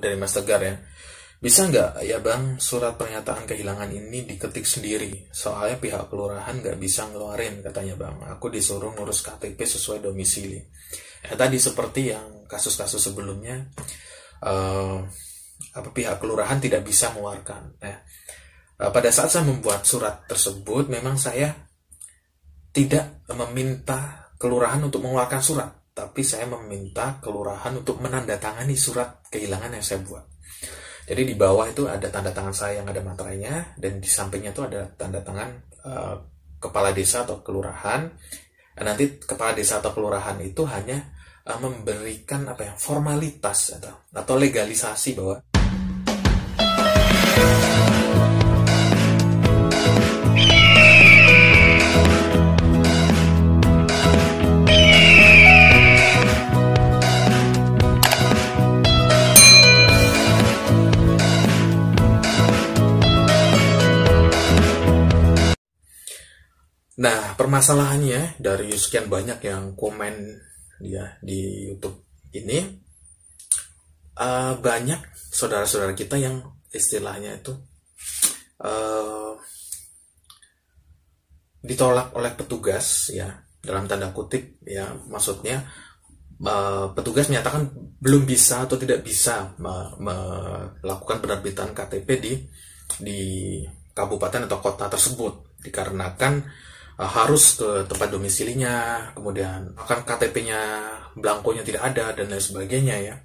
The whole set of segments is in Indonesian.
dari Mas Tegar ya. Bisa nggak ya Bang, surat pernyataan kehilangan ini diketik sendiri? Soalnya pihak kelurahan nggak bisa ngeluarin, katanya Bang. Aku disuruh ngurus KTP sesuai domisili. Tadi seperti yang kasus-kasus sebelumnya, pihak kelurahan tidak bisa mengeluarkan. Pada saat saya membuat surat tersebut, memang saya tidak meminta kelurahan untuk mengeluarkan surat, tapi saya meminta kelurahan untuk menandatangani surat kehilangan yang saya buat. Jadi di bawah itu ada tanda tangan saya yang ada materainya, dan di sampingnya itu ada tanda tangan kepala desa atau kelurahan. Nanti kepala desa atau kelurahan itu hanya memberikan formalitas atau legalisasi bahwa permasalahannya dari sekian banyak yang komen ya di YouTube ini, banyak saudara-saudara kita yang istilahnya itu ditolak oleh petugas ya, dalam tanda kutip ya, maksudnya petugas menyatakan belum bisa atau tidak bisa melakukan penerbitan KTP di kabupaten atau kota tersebut dikarenakan harus ke tempat domisilinya, kemudian akan KTP-nya, blankonya tidak ada, dan lain sebagainya ya.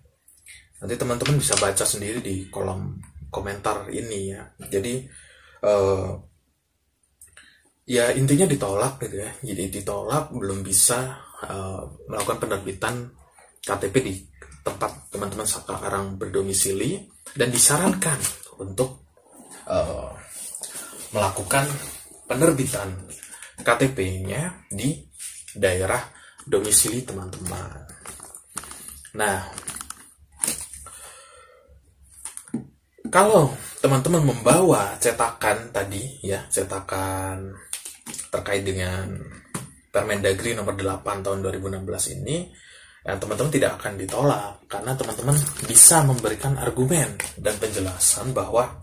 Nanti teman-teman bisa baca sendiri di kolom komentar ini ya. Jadi ya intinya ditolak gitu ya. Jadi ditolak, belum bisa melakukan penerbitan KTP di tempat teman-teman sekarang berdomisili, dan disarankan untuk melakukan penerbitan KTP-nya di daerah domisili teman-teman. Nah, kalau teman-teman membawa cetakan tadi ya, cetakan terkait dengan Permendagri nomor 8 tahun 2016 ini, yang teman-teman tidak akan ditolak karena teman-teman bisa memberikan argumen dan penjelasan bahwa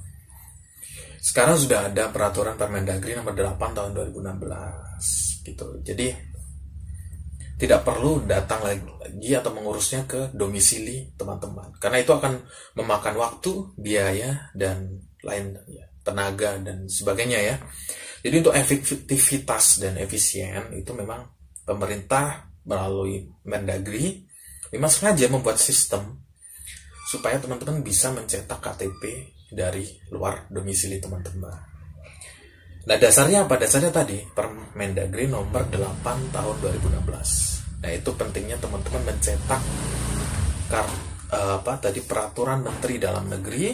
sekarang sudah ada peraturan Permendagri nomor 8 tahun 2016 gitu. Jadi tidak perlu datang lagi atau mengurusnya ke domisili teman-teman, karena itu akan memakan waktu, biaya, dan lain ya, tenaga dan sebagainya ya. Jadi untuk efektivitas dan efisien itu memang pemerintah melalui Mendagri memang sengaja membuat sistem supaya teman-teman bisa mencetak KTP dari luar domisili teman-teman. Nah, dasarnya apa? Dasarnya tadi Permendagri nomor 8 tahun 2016. Nah, itu pentingnya teman-teman mencetak peraturan Menteri Dalam Negeri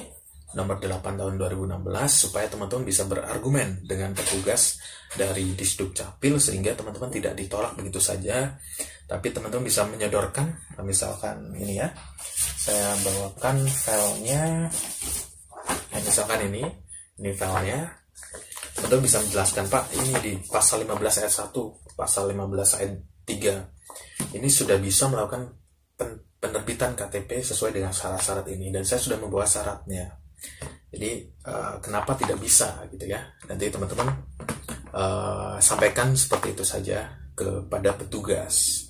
nomor 8 tahun 2016 supaya teman-teman bisa berargumen dengan petugas dari Disduk Capil sehingga teman-teman tidak ditolak begitu saja, tapi teman-teman bisa menyodorkan, misalkan ini ya, saya bawakan filenya. Misalkan ini filenya, teman-teman bisa menjelaskan, Pak, ini di pasal 15 ayat 1, pasal 15 ayat 3, ini sudah bisa melakukan penerbitan KTP sesuai dengan syarat-syarat ini, dan saya sudah membawa syaratnya. Jadi kenapa tidak bisa gitu ya? Nanti teman-teman sampaikan seperti itu saja kepada petugas.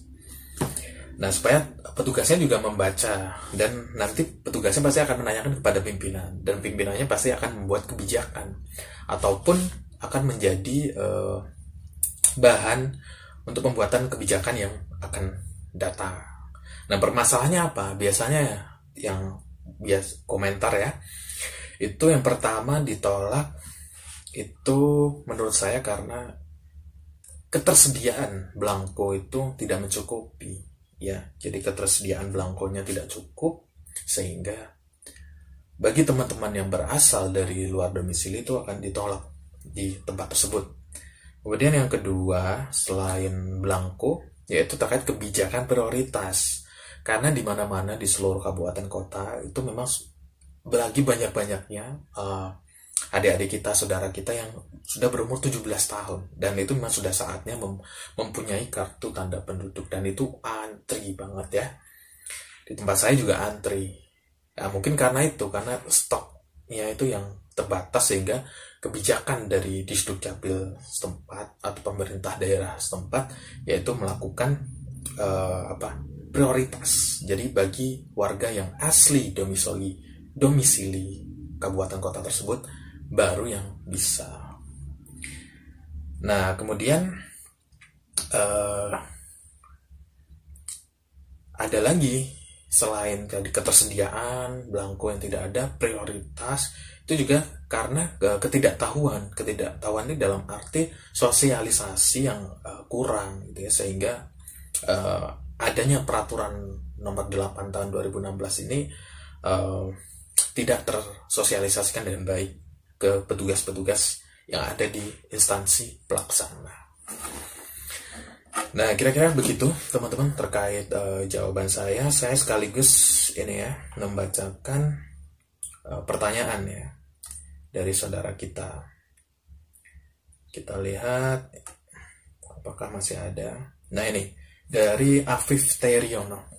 Nah, supaya petugasnya juga membaca, dan nanti petugasnya pasti akan menanyakan kepada pimpinan, dan pimpinannya pasti akan membuat kebijakan ataupun akan menjadi bahan untuk pembuatan kebijakan yang akan datang. Nah, permasalahannya apa? Biasanya yang komentar ya, itu yang pertama ditolak itu menurut saya karena ketersediaan belangko itu tidak mencukupi ya. Jadi ketersediaan belangkonya tidak cukup, sehingga bagi teman-teman yang berasal dari luar domisili itu akan ditolak di tempat tersebut. Kemudian yang kedua, selain belangko, yaitu terkait kebijakan prioritas. Karena di mana-mana di seluruh kabupaten kota itu memang lagi banyak-banyaknya adik-adik kita, saudara kita yang sudah berumur 17 tahun. Dan itu memang sudah saatnya mempunyai kartu tanda penduduk. Dan itu antri banget ya. Di tempat saya juga antri. Ya, mungkin karena stoknya itu yang terbatas, sehingga kebijakan dari Disdukcapil setempat atau pemerintah daerah setempat yaitu melakukan prioritas. Jadi bagi warga yang asli domisili kabupaten kota tersebut baru yang bisa. Nah, kemudian ada lagi selain tadi ketersediaan belangko yang tidak ada, prioritas itu juga karena ketidaktahuan ini dalam arti sosialisasi yang kurang gitu ya, sehingga adanya peraturan nomor 8 tahun 2016 ini tidak tersosialisasikan dengan baik ke petugas-petugas yang ada di instansi pelaksana. Nah, kira-kira begitu teman-teman terkait jawaban saya. Saya sekaligus ini ya membacakan pertanyaan ya dari saudara kita. Kita lihat apakah masih ada. Nah, ini dari Afif Teriono.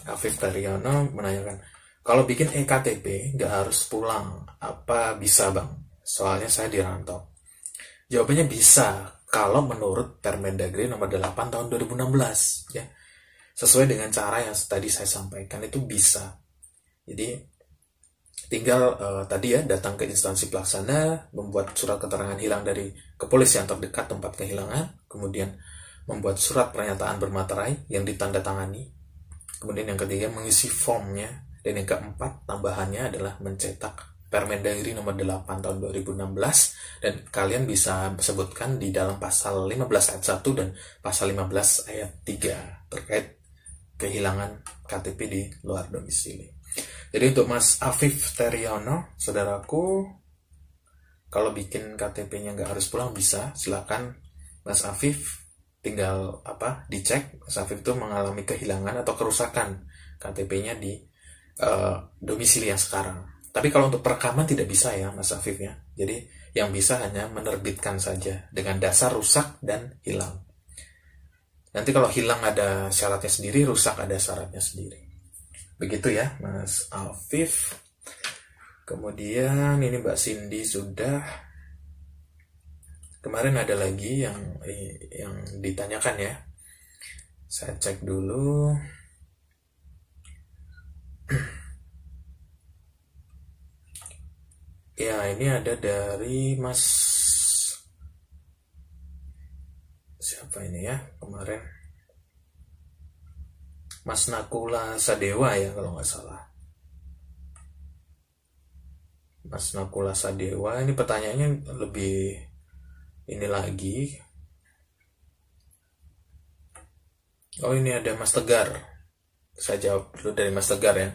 Afif Teriono menanyakan, kalau bikin EKTP nggak harus pulang, apa bisa bang? Soalnya saya di rantau. Jawabannya bisa, kalau menurut Permendagri nomor 8 tahun 2016 ya. Sesuai dengan cara yang tadi saya sampaikan itu bisa. Jadi tinggal tadi ya datang ke instansi pelaksana, membuat surat keterangan hilang dari kepolisian terdekat tempat kehilangan, kemudian membuat surat pernyataan bermaterai yang ditandatangani. Kemudian yang ketiga mengisi formnya, dan yang keempat tambahannya adalah mencetak Permendagri nomor 8 tahun 2016, dan kalian bisa sebutkan di dalam pasal 15 ayat 1 dan pasal 15 ayat 3 terkait kehilangan KTP di luar domisili. Jadi untuk Mas Afif Teriono, saudaraku, kalau bikin KTP-nya nggak harus pulang bisa, silakan Mas Afif tinggal dicek Mas Afif itu mengalami kehilangan atau kerusakan KTP-nya di domisili yang sekarang. Tapi kalau untuk perekaman tidak bisa ya Mas Afif ya. Jadi yang bisa hanya menerbitkan saja dengan dasar rusak dan hilang. Nanti kalau hilang ada syaratnya sendiri, rusak ada syaratnya sendiri. Begitu ya Mas Afif. Kemudian ini Mbak Cindy sudah. Kemarin ada lagi yang ditanyakan ya. Saya cek dulu. Ya, ini ada dari Mas siapa ini ya kemarin, Mas Nakula Sadewa ya kalau nggak salah. Mas Nakula Sadewa, ini pertanyaannya lebih ini lagi. Oh, ini ada Mas Tegar. Saya jawab dulu dari Mas Tegar ya.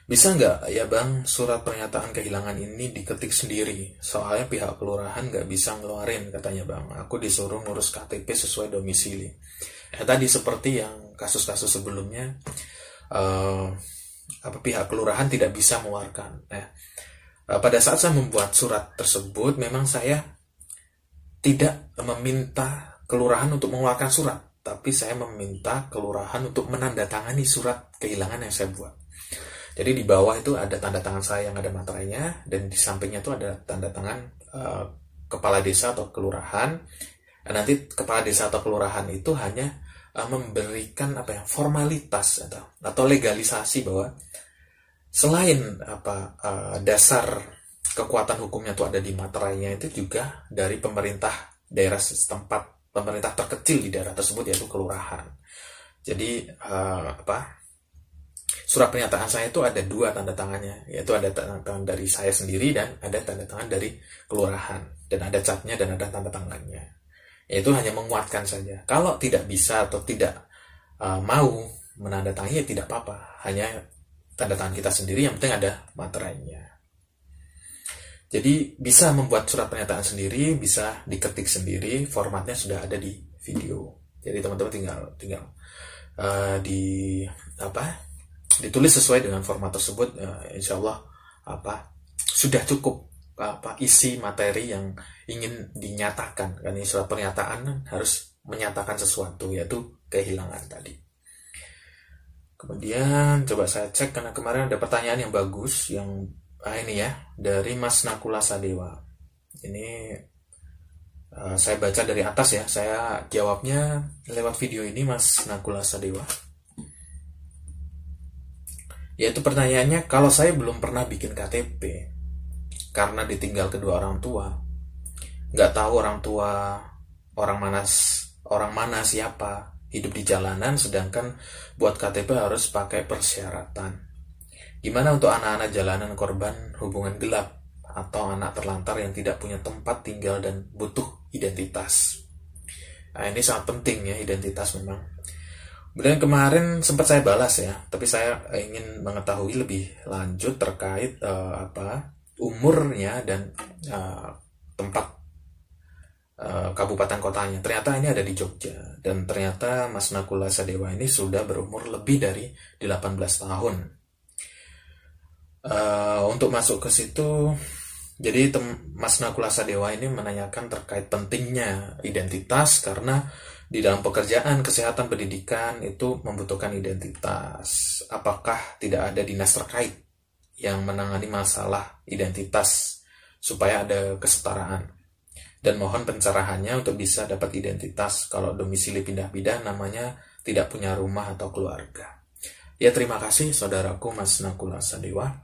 Bisa nggak ya bang surat pernyataan kehilangan ini diketik sendiri? Soalnya pihak kelurahan nggak bisa ngeluarin katanya bang. Aku disuruh ngurus KTP sesuai domisili. Ya tadi seperti yang kasus-kasus sebelumnya, pihak kelurahan tidak bisa mengeluarkan. Pada saat saya membuat surat tersebut, memang saya tidak meminta kelurahan untuk mengeluarkan surat, tapi saya meminta kelurahan untuk menandatangani surat kehilangan yang saya buat. Jadi di bawah itu ada tanda tangan saya yang ada materainya, dan di sampingnya itu ada tanda tangan kepala desa atau kelurahan. Nanti kepala desa atau kelurahan itu hanya memberikan formalitas atau legalisasi bahwa selain dasar kekuatan hukumnya itu ada di materainya, itu juga dari pemerintah daerah setempat, pemerintah terkecil di daerah tersebut yaitu kelurahan. Jadi surat pernyataan saya itu ada 2 tanda tangannya, yaitu ada tanda tangan dari saya sendiri dan ada tanda tangan dari kelurahan, dan ada catnya dan ada tanda tangannya. Itu hanya menguatkan saja. Kalau tidak bisa atau tidak mau menandatangani ya tidak apa-apa, hanya tanda tangan kita sendiri, yang penting ada materainya. Jadi bisa membuat surat pernyataan sendiri, bisa diketik sendiri, formatnya sudah ada di video. Jadi teman-teman tinggal ditulis sesuai dengan format tersebut, insya Allah sudah cukup isi materi yang ingin dinyatakan. Karena surat pernyataan harus menyatakan sesuatu, yaitu kehilangan tadi. Kemudian coba saya cek karena kemarin ada pertanyaan yang bagus yang ini ya dari Mas Nakula Sadewa. Ini saya baca dari atas ya. Saya jawabnya lewat video ini Mas Nakula Sadewa. Yaitu pertanyaannya, kalau saya belum pernah bikin KTP karena ditinggal kedua orang tua, nggak tahu orang mana siapa, hidup di jalanan, sedangkan buat KTP harus pakai persyaratan. Gimana untuk anak-anak jalanan korban hubungan gelap atau anak terlantar yang tidak punya tempat tinggal dan butuh identitas? Nah, ini sangat penting ya, identitas memang. Kemudian kemarin sempat saya balas ya, tapi saya ingin mengetahui lebih lanjut terkait umurnya dan tempat kabupaten kotanya. Ternyata ini ada di Jogja, dan ternyata Mas Nakula Sadewa ini sudah berumur lebih dari 18 tahun. Untuk masuk ke situ, jadi Mas Nakula Sadewa ini menanyakan terkait pentingnya identitas karena di dalam pekerjaan, kesehatan, pendidikan itu membutuhkan identitas. Apakah tidak ada dinas terkait yang menangani masalah identitas supaya ada kesetaraan? Dan mohon pencerahannya untuk bisa dapat identitas kalau domisili pindah-pindah, namanya tidak punya rumah atau keluarga. Ya, terima kasih saudaraku Mas Nakula Sadewa.